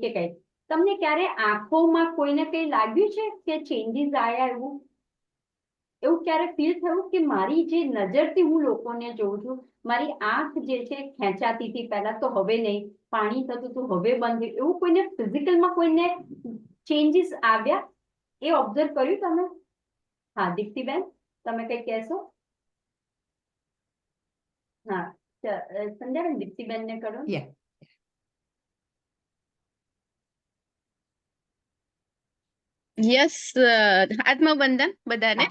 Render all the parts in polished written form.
કે કઈ તમને ક્યારે આંખોમાં કોઈને કઈ લાગ્યું છે કે ચેન્જીસ આયા એવું ક્યારે ફીલ થયું કે મારી જે નજરથી હું લોકોને જોઉં છું મારી આંખ જે છે ખેંચાતી હતી પહેલા તો હવે નહીં, પાણી થતું હતું હવે બંધ થયું, એવું કોઈને ફિઝિકલમાં કોઈને ચેન્જીસ આવ્યા એ ઓબ્ઝર્વ કર્યું તમે? હા દીપ્તિબેન તમે કઈ કહેશો? હા સંધ્યાબેન દીપ્તિબેન ને કરો. યસ, આત્મબંધન બધાને.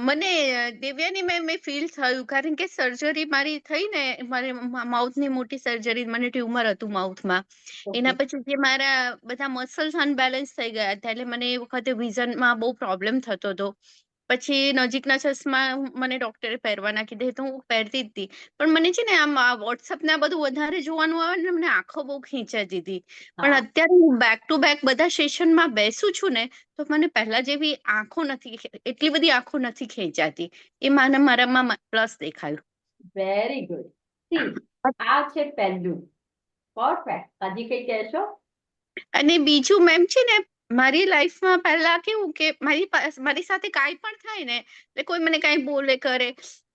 મને દિવ્યાની મેં ફીલ થયું કારણ કે સર્જરી મારી થઈ ને, મારી માઉથની મોટી સર્જરી, મને ટ્યુમર હતું માઉથમાં. એના પછી જે મારા બધા મસલ્સ અનબેલેન્સ થઈ ગયા હતા એટલે મને એ વખતે વિઝનમાં બહુ પ્રોબ્લેમ થતો હતો. પછી નજીકના ચશ્મા મને ડોક્ટરે પહેરવાના કીધા તો હું પહેરતી જ હતી. પણ મને છે ને આમ વોટ્સઅપ ને આ બધું વધારે જોવાનું આવે ને મને આંખો બહુ ખેંચાતી હતી. પણ અત્યારે હું બેક ટુ બેક બધા સેશનમાં બેસું છું ને તો મને પહેલા જેવી આંખો નથી, એટલી બધી આંખો નથી ખેંચાતી. એ મારામાં પ્લસ દેખાયું. Very good. આ છે પહેલું. પરફેક્ટ. હજી કઈ કહેશો? અને બીજું મેમ છે ને મારી લાઈફમાં પહેલા કેવું કે મારી સાથે કાંઈ પણ થાય ને એટલે કોઈ મને કાંઈ બોલે કરે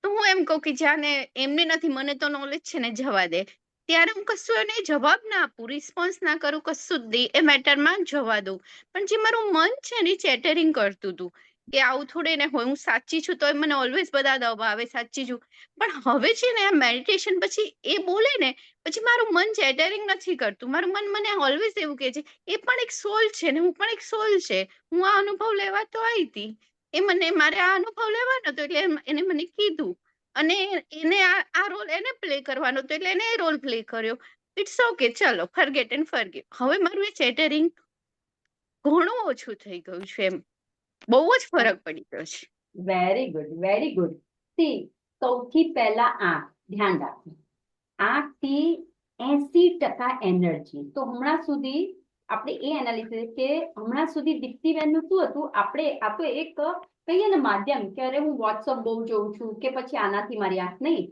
તો હું એમ કહું કે જાને એમને નથી, મને તો નોલેજ છે ને, જવા દે. ત્યારે હું કશું એને જવાબ ના આપું, રિસ્પોન્સ ના કરું, કશું જ એ મેટરમાં જવા દઉં. પણ જે મારું મન છે ને ચેટરિંગ કરતું હતું કે આવું થોડે ને હોય, હું સાચી છું તો મને ઓલવેઝ બધા દબાવે સાચી છું. પણ હવે છે ને આ મેડિટેશન પછી એ બોલે ને પછી મારું મન ચેટરિંગ નથી કરતું. મારું મન મને ઓલવેઝ એવું કહે છે એ પણ એક સોલ છે ને હું પણ એક સોલ છે, હું આ અનુભવ લેવા તો આવી હતી. મારે આ અનુભવ લેવાનો હતો એટલે એને મને કીધું અને એને આ રોલ એને પ્લે કરવાનો હતો એટલે એને એ રોલ પ્લે કર્યો. ઇટ્સ ઓકે, ચલો ફરગેટ એન્ડ ફરગીવ. હવે મારું એ ચેટરિંગ ઘણું ઓછું થઈ ગયું છે, એમ બહુ જ ફરક પડી ગયો છે. Very good, very good. સૌથી પહેલા આંખ ધ્યાન રાખવું. આંખથી 80% એનર્જી. તો હમણાં સુધી આપણે એ એનાલિસિસ કે હમણાં સુધી દીપ્તિબેનનું શું હતું, આપણે આ તો એક કહીએ ને માધ્યમ કે અરે હું વોટ્સઅપ બહુ જોઉં છું કે પછી આનાથી મારી આંખ નહીં.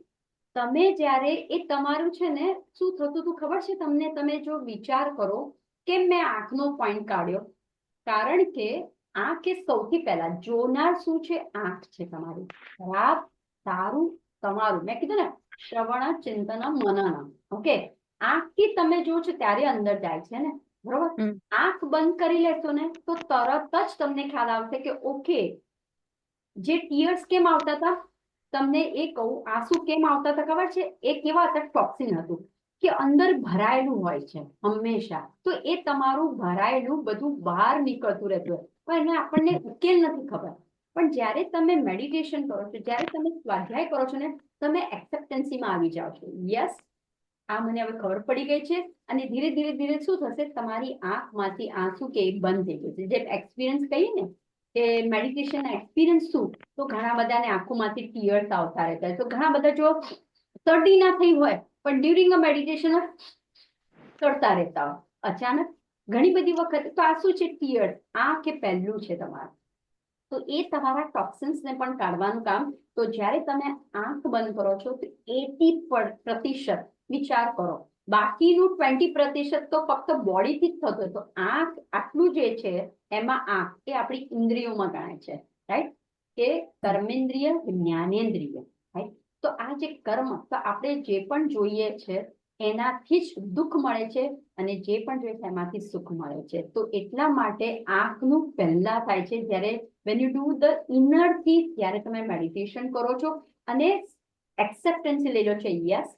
તમે જ્યારે એ તમારું છે ને શું થતું હતું ખબર છે તમને? તમે જો વિચાર કરો કે મેં આંખનો પોઈન્ટ કાઢ્યો કારણ કે આંખ એ સૌથી પહેલા જોનાર શું છે? આંખ છે તમારી. ખરાબ સારું તમારું. મેં કીધું ને શ્રવણ ચિંતન મનન. ઓકે, આંખથી તમે જો છો ત્યારે અંદર જાય છે ને, બરોબર? આંખ બંધ કરી લેશો ને તો તરત જ તમને ખ્યાલ આવશે કે ઓકે, જે ટીયર્સ કેમ આવતા હતા તમને એ કહું, આંસુ કેમ આવતા હતા ખબર છે? એ કેવા હતા? ટોક્સિન હતું કે અંદર ભરાયેલું હોય છે હંમેશા. તો એ તમારું ભરાયેલું બધું બહાર નીકળતું રહેતું હોય પણ એને આપણને ઉકેલ નથી ખબર. પણ જ્યારે તમે મેડિટેશન કરો છો, જ્યારે તમે સ્વાધ્યાય કરો છો ને, તમે એક્સેપ્ટન્સીમાં આવી જાઓ છો. યસ, આ મને હવે ખબર પડી ગઈ છે અને ધીરે ધીરે ધીરે શું થશે? તમારી આંખમાંથી આંસુ કે બંધ થઈ જશે. જે એક્સપિરિયન્સ કહીએ ને કે મેડિટેશન એક્સપિરિયન્સ શું, તો ઘણા બધાને આંખોમાંથી ટીયર્સ આવતા રહેતા હોય. તો ઘણા બધા જો શરદી ના થઈ હોય પણ ડ્યુરિંગ અ મેડિટેશન કરતા રહેતા હોય અચાનક ઘણી બધી વખત, તો આ શું છે? ટીયર્સ. આ કે પહેલું છે તમારું. તો એ તમારા ટોક્સિન્સને પણ કાઢવાનું કામ. તો જ્યારે તમે આંખ બંધ કરો છો તો 80% વિચાર કરો, બાકીનું 20% તો ફક્ત બોડીથી જ થતું હોય. તો આંખ આટલું જે છે એમાં આંખ એ આપણી ઇન્દ્રિયોમાં ગણાય છે, રાઈટ? કે કર્મેન્દ્રિય, જ્ઞાનેન્દ્રિય, રાઈટ? તો આ જે કર્મ, તો આપણે જે પણ જોઈએ છે એનાથી જ દુઃખ મળે છે અને જે પણ જોઈએ છે એમાંથી સુખ મળે છે. તો એટલા માટે આંખનું પહેલા થાય છે જ્યારે when you do the inner peace, ત્યારે તમે મેડિટેશન કરો છો અને એક્સેપ્ટન્સ લઈ લો છો. યસ,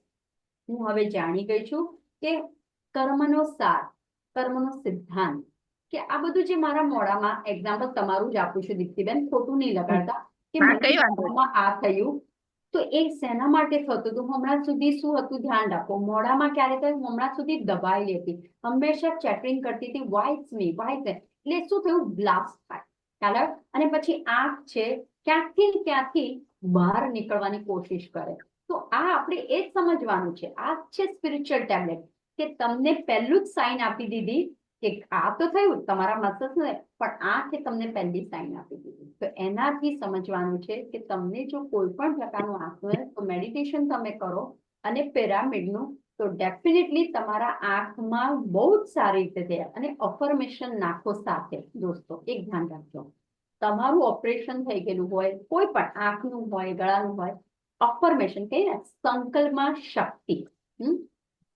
હું હવે જાણી ગઈ છું કે કર્મનો સાર, કર્મનો સિદ્ધાંત, કે આ બધું જે મારા મોઢામાં, એક્ઝામ્પલ તમારું જ આપું છું દીપ્તિબેન, ખોટું નહીં લગાડતા, કે મને મોઢામાં આ થયું તો એ શેના માટે થતું હતું? હમણાં સુધી શું હતું? ધ્યાન રાખો. મોઢામાં ક્યારે થાય? હમણાં સુધી દબાયેલી હતી, હંમેશા ચેટરિંગ કરતી હતી, વાઇસ મી વાઇસ. એટલે શું થયું? બ્લાસ્ટ થાય. ખ્યાલ? અને પછી આંખ છે ક્યાંથી બહાર નીકળવાની કોશિશ કરે. તો આ આપણે એ જ સમજવાનું છે. આ છે સ્પિરિચ્યુઅલ ટેબ્લેટ, કે તમને પહેલું જ સાઇન આપી દીધી કે આ તો થયું તમારા મસલ્સ ને, પણ આંખે તમને પહેલી સાઇન આપી દીધી. તો એનાથી સમજવાનું છે કે તમને જો કોઈ પણ પ્રકારનું આંખ હોય તો મેડિટેશન તમે કરો અને પિરામિડનું, તો તો ડેફિનેટલી તમારા આંખમાં બહુ જ સારી રીતે થયા. અને અફર્મેશન નાખો સાથે દોસ્તો, એક ધ્યાન રાખજો, તમારું ઓપરેશન થઈ ગયેલું હોય, કોઈ પણ આંખનું હોય, ગળાનું હોય, અફર્મેશન કહીએ ને, સંકલ્પમાં શક્તિ.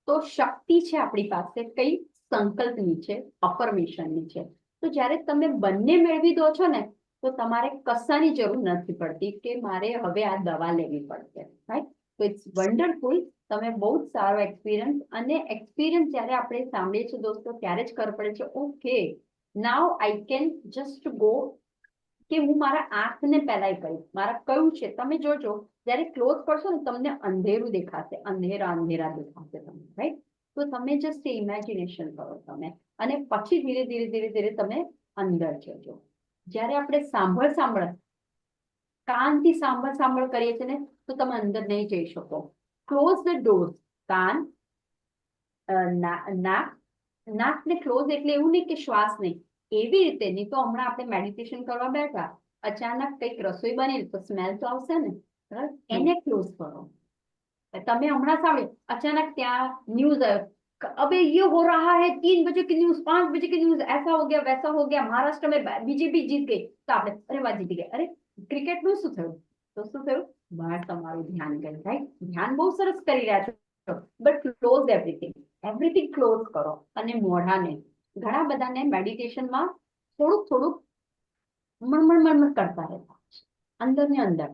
તો શક્તિ છે આપણી પાસે, કઈ સંકલ્પની છે, અફર્મેશનની છે. તો જ્યારે તમે બંને મેળવી દો છો ને, તો તમારે કશાની જરૂર નથી પડતી કે મારે હવે આ દવા લેવી પડશે, રાઈટ? તો ઇટ્સ વન્ડરફુલ. તમે બહુ જ સારો એક્સપિરિયન્સ, અને એક્સપિરિયન્સ જ્યારે આપણે સાંભળીએ છીએ દોસ્તો, ત્યારે જ ખબર પડે છે, okay now I can just go, કે હું મારા આંખને પહેલા કહીશ મારા કયું છે. તમે જોજો જ્યારે ક્લોઝ કરશો ને, તમને અંધેરું દેખાશે, અંધેરા અંધેરા દેખાશે તમને, રાઈટ? તો તમે જસ્ટ ઇમેજિનેશન કરો તમે, અને પછી ધીરે ધીરે ધીરે ધીરે તમે અંદર જજો. જ્યારે આપણે સાંભળ કાનથી સાંભળ કરીએ છીએ ને, તો તમે અંદર નહીં જઈ શકો. Close the doors. કાન, નાકને ક્લોઝ એટલે એવું નહીં કે શ્વાસ નહીં, એવી રીતે નહીં. તો હમણાં આપણે મેડિટેશન કરવા બેઠા, અચાનક કંઈક રસોઈ બની તો સ્મેલ તો આવશે ને, એને ક્લોઝ કરો. તમે હમણાં સાંભળ્યું, અચાનક ત્યાં ન્યૂઝ આવ્યો, अबे ये हो रहा है, 3 बजे की न्यूज, 5 बजे की न्यूज, ऐसा हो गया वैसा हो गया, महाराष्ट्र में बीजेपी जीत गई. तो આપણે અરે વાહ જીતી ગઈ, અરે ક્રિકેટ નું શું થયું? તો શું થયું? બહાર તમારું ધ્યાન ગયું, રાઈટ? ધ્યાન બહુ સરસ કરી રહ્યા છો, બટ ક્લોઝ એવરીથિંગ ક્લોઝ કરો. અને મોઢાને, ઘણા બધાને મેડિટેશનમાં થોડુંક થોડુંક મણમણ કરતા રહેતા છે, અંદર ને અંદર,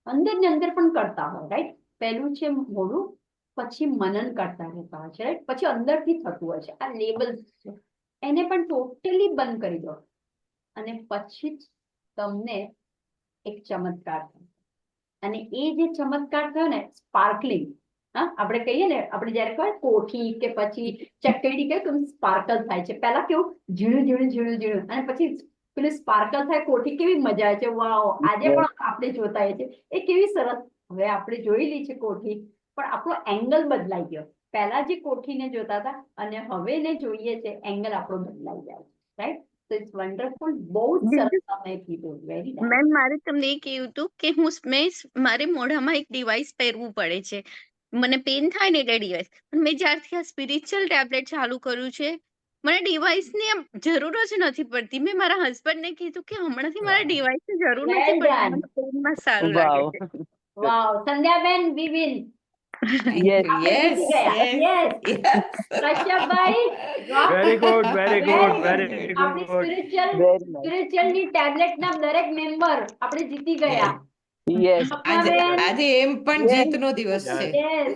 અંદર ને અંદર પણ કરતા હોય, રાઈટ? પહેલું છે મોઢું, પછી મનન કરતા રહેતા હોય છે, રાઈટ? પછી અંદરથી થતું હોય છે. આ લેવલ્સ છે, એને પણ ટોટલી બંધ કરી દો, અને પછી જ તમને એક ચમત્કાર થશે. અને એ જે ચમત્કાર થયો ને, સ્પાર્કલિંગ, હા, આપણે કહીએ ને, આપણે જયારે કહે કોઠી કે પછી ચકેડી કહે તો સ્પાર્કલ થાય છે. પહેલા કેવું ઝીણું ઝીણું ઝીણું ઝીણું, અને પછી પેલું સ્પાર્કલ થાય, કોઠી કેવી મજા આવે છે, વાવ! આજે પણ આપણે જોતા હોઈએ છીએ, એ કેવી સરસ. હવે આપણે જોયેલી છે કોઠી, પણ આપણો એંગલ બદલાઈ ગયો. પહેલા જે કોઠીને જોતા હતા અને હવે ને જોઈએ છે, એંગલ આપણો બદલાઈ જાય છે, રાઈટ? તો ઇટ્સ વન્ડરફુલ. બહુ જ સરસ તમે કીધું, વેરી નાઇસ. મેમ, મારે તમને એ કહેવું હતું કે મારે મોઢામાં એક ડિવાઇસ પહેરવું પડે છે. મને પેન થાય ને એટલે ડિવાઇસ. પણ મેં જ્યારથી આ સ્પિરિચ્યુઅલ ટેબ્લેટ ચાલુ કર્યું છે, મને ડિવાઇસની આમ જરૂર જ નથી પડતી. મેં મારા હસબન્ડને કીધું કે હમણાંથી મારે ડિવાઇસની જરૂર નથી વેલ પડતી, ડન. મને પેનમાં સારું લાગે Wow. છે. વાવ, સંધ્યાબેન, વી વિન. Thank Yes. you. આપણે Yes, જીતી ગયા. yes, yes. yes. કશ્યપભાઈ, વાહ. Very good, very good, very આપણી good. Very nice. સ્પિરિચ્યુઅલની ટેબ્લેટના દરેક મેમ્બર આપણે જીતી ગયા. Yes. શિલ્પાબેન, આજે એમ પણ Yes. જીતનો દિવસ છે. યસ.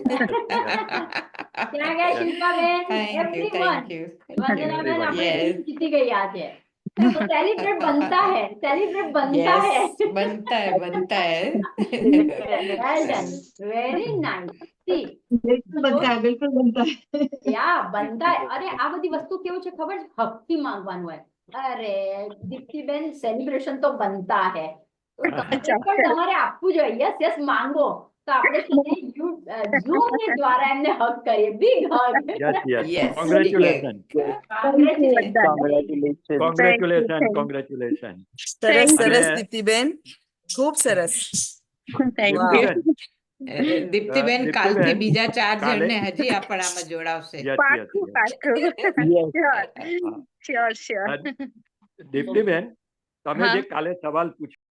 ત્યાં ગયા Shilpaben, Thank you, everyone. thank you. વંદનાબેન, Everyone. આપણે Yes. જીતી ગયા છે. तो सेलिब्रेट बनता है, सेलिब्रेट बनता है. Yes, बनता है, बनता है. Well done, very nice. See, बिल्कुल बनता है, बिल्कुल बनता है. યા बनता है. અરે આ બધી વસ્તુ કેવું છે ખબર છે? હકથી માંગવાનું હોય. અરે દીપ્તિબેન, સેલિબ્રેશન તો બનતા હે, તો તમને પણ તમારે આપવું જોઈએ. યસ યસ, માંગો. તો આપણે ઝૂમ ને દ્વારા એમને હક કરીએ. Big હગ. Yes, yes. Yes. Congratulations. Congratulations. Congratulations. Congratulations. Congratulations. Thank સરસ you. સરસ અને- દીપ્તિબેન, ખૂબ સરસ. Thank Wow. You. Diptiben, Diptiben Diptiben, કાલથી બીજા 4 કાલે- જણને હજી આપણામાં જોડાવશે. yes, yes, પાકું yes. પાકું. Yes. Sure sure. દીપ્તિબેન, તમે હા. જે કાલે સવાલ પૂછ્યો